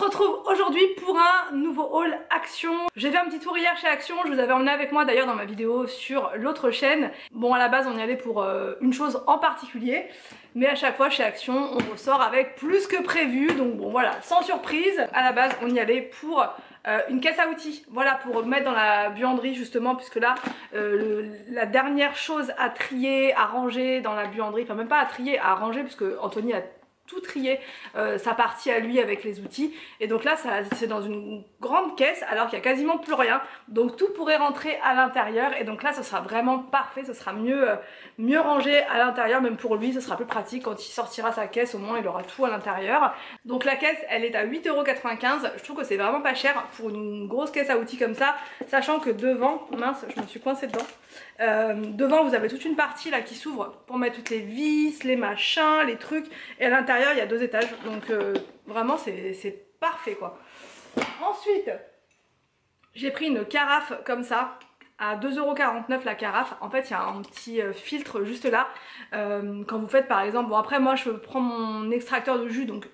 se retrouve aujourd'hui pour un nouveau haul Action. J'ai fait un petit tour hier chez Action, je vous avais emmené avec moi d'ailleurs dans ma vidéo sur l'autre chaîne. Bon, à la base on y allait pour une chose en particulier, mais à chaque fois chez Action on ressort avec plus que prévu, donc bon voilà, sans surprise. À la base on y allait pour une caisse à outils, voilà, pour mettre dans la buanderie justement, puisque là la dernière chose à trier, à ranger dans la buanderie, enfin même pas à trier, à ranger, puisque Anthony a tout trier sa partie à lui avec les outils, et donc là c'est dans une grande caisse alors qu'il y a quasiment plus rien, donc tout pourrait rentrer à l'intérieur, et donc là ce sera vraiment parfait, ce sera mieux rangé à l'intérieur, même pour lui ce sera plus pratique quand il sortira sa caisse, au moins il aura tout à l'intérieur. Donc la caisse elle est à 8,95 €, je trouve que c'est vraiment pas cher pour une grosse caisse à outils comme ça, sachant que devant, mince je me suis coincée dedans, devant vous avez toute une partie là qui s'ouvre pour mettre toutes les vis, les machins, les trucs, et à l'intérieur il y a 2 étages, donc vraiment c'est parfait quoi. Ensuite j'ai pris une carafe comme ça à 2,49 € la carafe. En fait il y a un petit filtre juste là, quand vous faites par exemple, bon après moi je prends mon extracteur de jus, donc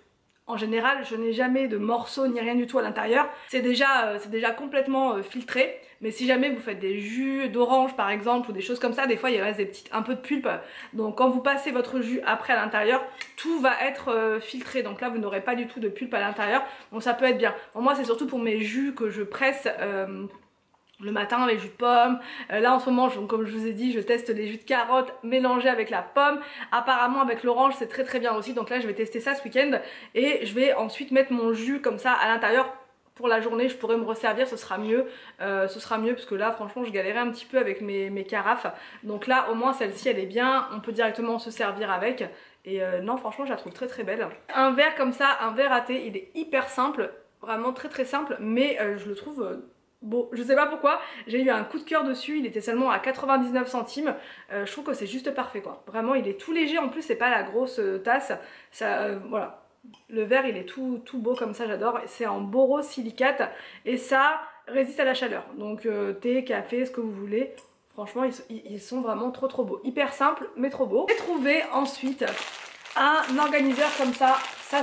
en général je n'ai jamais de morceaux ni rien du tout à l'intérieur, c'est déjà complètement filtré. Mais si jamais vous faites des jus d'orange par exemple ou des choses comme ça, des fois il reste un peu de pulpe, donc quand vous passez votre jus après à l'intérieur, tout va être filtré, donc là vous n'aurez pas du tout de pulpe à l'intérieur, donc ça peut être bien. Bon, moi c'est surtout pour mes jus que je presse le matin, les jus de pomme. Là en ce moment, comme je vous ai dit, je teste les jus de carotte mélangés avec la pomme. Apparemment avec l'orange c'est très bien aussi, donc là je vais tester ça ce week-end et je vais ensuite mettre mon jus comme ça à l'intérieur. Pour la journée je pourrais me resservir, ce sera mieux parce que là franchement je galérais un petit peu avec mes carafes, donc là au moins celle-ci elle est bien, on peut directement se servir avec, et non franchement je la trouve très belle. Un verre comme ça, un verre à thé, il est hyper simple, vraiment très simple, mais je le trouve beau, je sais pas pourquoi, j'ai eu un coup de cœur dessus, il était seulement à 99 centimes, je trouve que c'est juste parfait quoi, vraiment il est tout léger, en plus c'est pas la grosse tasse, ça voilà. Le verre il est tout beau comme ça, j'adore, c'est en borosilicate et ça résiste à la chaleur, donc thé, café, ce que vous voulez, franchement ils sont vraiment trop beaux, hyper simple mais trop beau. J'ai trouvé ensuite un organiseur comme ça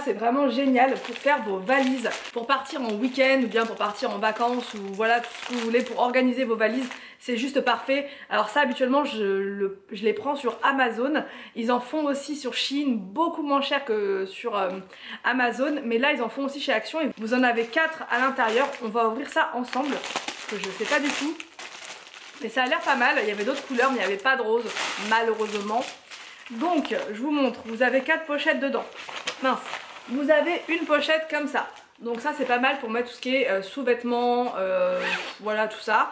c'est vraiment génial pour faire vos valises, pour partir en week-end ou bien pour partir en vacances, ou voilà tout ce que vous voulez pour organiser vos valises, c'est juste parfait. Alors ça habituellement je les prends sur Amazon, ils en font aussi sur Shein, beaucoup moins cher que sur Amazon, mais là ils en font aussi chez Action, et vous en avez 4 à l'intérieur. On va ouvrir ça ensemble, parce que je sais pas du tout, mais ça a l'air pas mal. Il y avait d'autres couleurs mais il n'y avait pas de rose malheureusement. Donc je vous montre, vous avez 4 pochettes dedans, mince, vous avez une pochette comme ça, donc ça c'est pas mal pour mettre tout ce qui est sous-vêtements, voilà tout ça.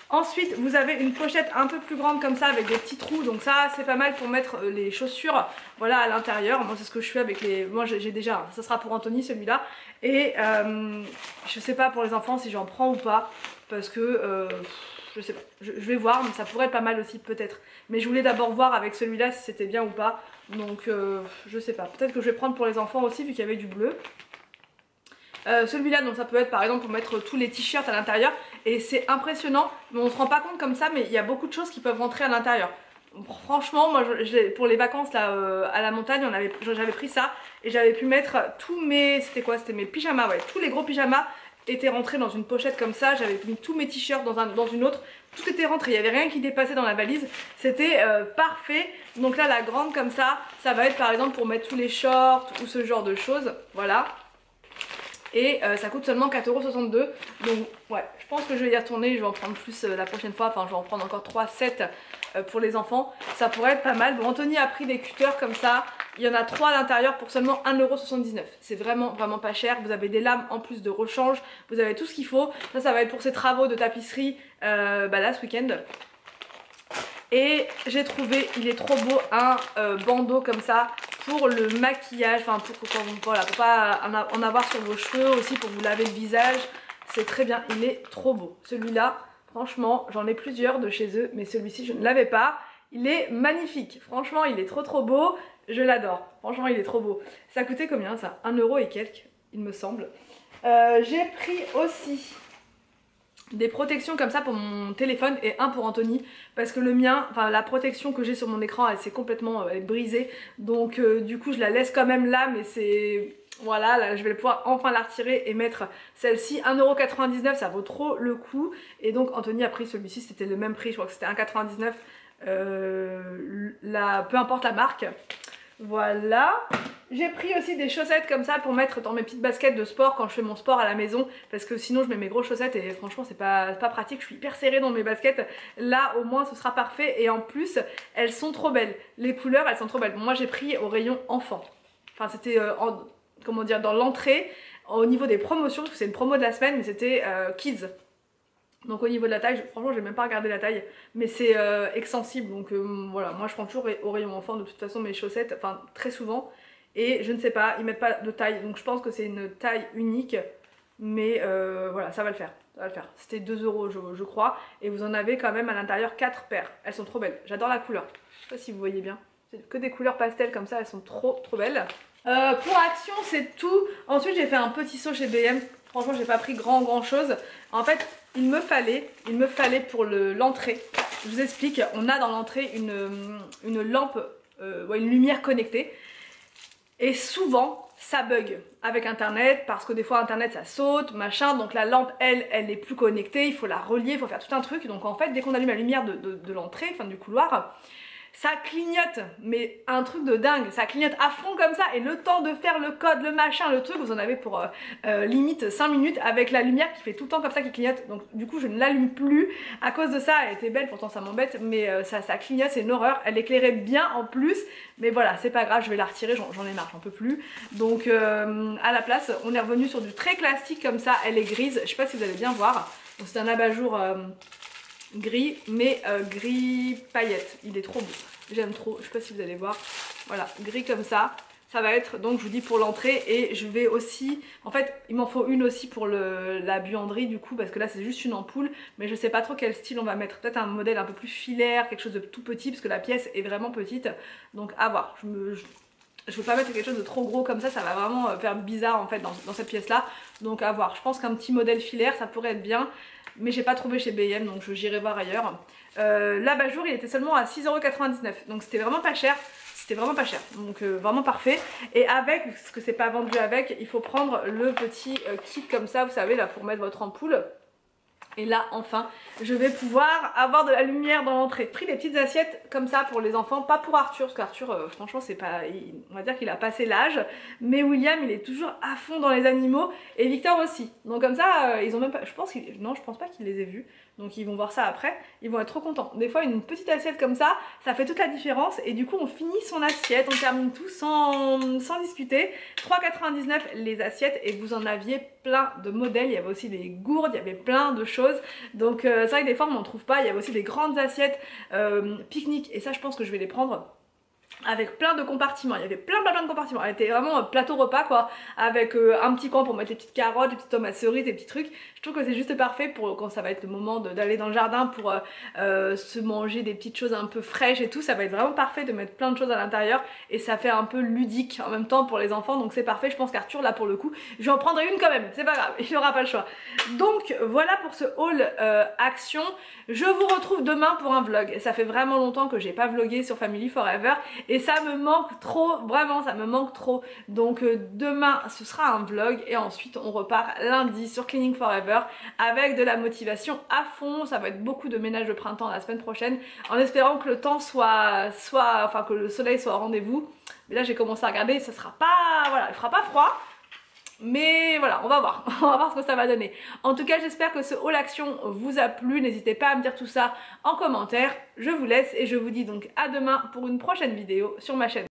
Ensuite vous avez une pochette un peu plus grande comme ça avec des petits trous, donc ça c'est pas mal pour mettre les chaussures, voilà, à l'intérieur. Moi c'est ce que je fais avec les... moi j'ai déjà, ça sera pour Anthony celui-là, et je sais pas pour les enfants si j'en prends ou pas, parce que je sais pas, je vais voir, mais ça pourrait être pas mal aussi peut-être. Mais je voulais d'abord voir avec celui-là si c'était bien ou pas, donc je sais pas. Peut-être que je vais prendre pour les enfants aussi vu qu'il y avait du bleu. Celui-là, donc ça peut être par exemple pour mettre tous les t-shirts à l'intérieur, et c'est impressionnant, mais on se rend pas compte comme ça, mais il y a beaucoup de choses qui peuvent rentrer à l'intérieur. Franchement moi pour les vacances là à la montagne j'avais pris ça, et j'avais pu mettre tous mes, c'était quoi, c'était mes pyjamas, ouais, tous les gros pyjamas étaient rentrés dans une pochette comme ça, j'avais mis tous mes t-shirts dans une autre, tout était rentré, il n'y avait rien qui dépassait dans la valise, c'était parfait. Donc là la grande comme ça va être par exemple pour mettre tous les shorts ou ce genre de choses, voilà. Et ça coûte seulement 4,62 €, donc ouais, je pense que je vais y retourner, je vais en prendre plus la prochaine fois, enfin je vais en prendre encore 3 sets pour les enfants, ça pourrait être pas mal. Bon, Anthony a pris des cutters comme ça, il y en a 3 à l'intérieur pour seulement 1,79 €, c'est vraiment pas cher. Vous avez des lames en plus de rechange, vous avez tout ce qu'il faut, ça va être pour ces travaux de tapisserie là ce week-end. Et j'ai trouvé, il est trop beau, un bandeau comme ça pour le maquillage, enfin voilà, pour pas en avoir sur vos cheveux, aussi pour vous laver le visage, c'est très bien, il est trop beau. Celui-là, franchement, j'en ai plusieurs de chez eux, mais celui-ci je ne l'avais pas, il est magnifique, franchement il est trop beau, je l'adore, franchement il est trop beau. Ça coûtait combien ça? 1 € et quelques, il me semble. J'ai pris aussi des protections comme ça pour mon téléphone et un pour Anthony, parce que le mien, enfin la protection que j'ai sur mon écran elle s'est complètement brisée, donc du coup je la laisse quand même là, mais Voilà, là je vais pouvoir enfin la retirer et mettre celle-ci. 1,99 €, ça vaut trop le coup. Et donc Anthony a pris celui-ci, c'était le même prix, je crois que c'était 1,99 €, peu importe la marque. Voilà. J'ai pris aussi des chaussettes comme ça pour mettre dans mes petites baskets de sport quand je fais mon sport à la maison, parce que sinon je mets mes grosses chaussettes et franchement c'est pas pratique, je suis hyper serrée dans mes baskets. Là au moins ce sera parfait et en plus elles sont trop belles. Les couleurs elles sont trop belles. Bon, moi j'ai pris au rayon enfant. Enfin c'était comment dire, dans l'entrée au niveau des promotions, parce que c'est une promo de la semaine, mais c'était kids. Donc au niveau de la taille, franchement j'ai même pas regardé la taille, mais c'est extensible, donc voilà, moi je prends toujours au rayon enfant de toute façon mes chaussettes, enfin très souvent, et je ne sais pas, ils mettent pas de taille, donc je pense que c'est une taille unique, mais voilà, ça va le faire, ça va le faire. C'était 2 € je crois, et vous en avez quand même à l'intérieur 4 paires, elles sont trop belles, j'adore la couleur, je sais pas si vous voyez bien, c'est que des couleurs pastel comme ça, elles sont trop belles. Pour Action c'est tout, ensuite j'ai fait un petit saut chez BM, franchement j'ai pas pris grand chose, en fait il me fallait pour l'entrée, je vous explique, on a dans l'entrée une lampe, une lumière connectée et souvent ça bug avec internet parce que des fois internet ça saute, machin, donc la lampe elle est plus connectée, il faut la relier, il faut faire tout un truc, donc en fait dès qu'on allume la lumière de l'entrée, enfin du couloir, ça clignote, mais un truc de dingue, ça clignote à fond comme ça et le temps de faire le code, le machin, le truc, vous en avez pour limite 5 minutes avec la lumière qui fait tout le temps comme ça qui clignote, donc du coup je ne l'allume plus à cause de ça. Elle était belle, pourtant ça m'embête, mais ça clignote, c'est une horreur, elle éclairait bien en plus, mais voilà c'est pas grave, je vais la retirer, j'en ai marre, j'en peux plus, donc à la place on est revenu sur du très classique comme ça, elle est grise, je sais pas si vous allez bien voir, c'est un abat-jour gris, mais gris paillette, il est trop beau, j'aime trop, je sais pas si vous allez voir, voilà, gris comme ça va être, donc je vous dis pour l'entrée, et je vais aussi, en fait il m'en faut une aussi pour la buanderie du coup, parce que là c'est juste une ampoule, mais je sais pas trop quel style on va mettre, peut-être un modèle un peu plus filaire, quelque chose de tout petit, parce que la pièce est vraiment petite, donc à voir, je veux pas mettre quelque chose de trop gros comme ça va vraiment faire bizarre en fait dans cette pièce là, donc à voir, je pense qu'un petit modèle filaire ça pourrait être bien, mais j'ai pas trouvé chez BM donc j'irai voir ailleurs. L'abat-jour il était seulement à 6,99 €, donc c'était vraiment pas cher, donc vraiment parfait. Et avec, parce que c'est pas vendu avec, il faut prendre le petit kit comme ça, vous savez là, pour mettre votre ampoule. Et là enfin je vais pouvoir avoir de la lumière dans l'entrée. Pris des petites assiettes comme ça pour les enfants, pas pour Arthur parce qu'Arthur franchement c'est pas, on va dire qu'il a passé l'âge, mais William il est toujours à fond dans les animaux et Victor aussi, donc comme ça ils ont même pas, je pense pas qu'ils les aient vus, donc ils vont voir ça après, ils vont être trop contents. Des fois une petite assiette comme ça fait toute la différence et du coup on finit son assiette, on termine tout sans discuter. 3,99 € les assiettes et vous en aviez plein de modèles, il y avait aussi des gourdes, il y avait plein de choses, donc c'est vrai que des fois on n'en trouve pas, il y avait aussi des grandes assiettes pique-nique et ça je pense que je vais les prendre avec plein de compartiments, il y avait plein de compartiments, elle était vraiment plateau repas quoi, avec un petit coin pour mettre les petites carottes, les petites tomates cerises, les petits trucs. Je trouve que c'est juste parfait pour quand ça va être le moment d'aller dans le jardin pour se manger des petites choses un peu fraîches et tout, ça va être vraiment parfait de mettre plein de choses à l'intérieur et ça fait un peu ludique en même temps pour les enfants, donc c'est parfait. Je pense qu'Arthur là pour le coup, je vais en prendre une quand même, c'est pas grave, il n'aura pas le choix. Donc voilà pour ce haul Action, je vous retrouve demain pour un vlog, ça fait vraiment longtemps que j'ai pas vlogué sur Family Forever et ça me manque trop, vraiment ça me manque trop, donc demain ce sera un vlog et ensuite on repart lundi sur Cleaning Forever avec de la motivation à fond. Ça va être beaucoup de ménage de printemps la semaine prochaine en espérant que le temps enfin que le soleil soit au rendez-vous, mais là j'ai commencé à regarder, ça sera pas, voilà, il fera pas froid. Mais voilà, on va voir, on va voir ce que ça va donner. En tout cas, j'espère que ce haul Action vous a plu. N'hésitez pas à me dire tout ça en commentaire. Je vous laisse et je vous dis donc à demain pour une prochaine vidéo sur ma chaîne.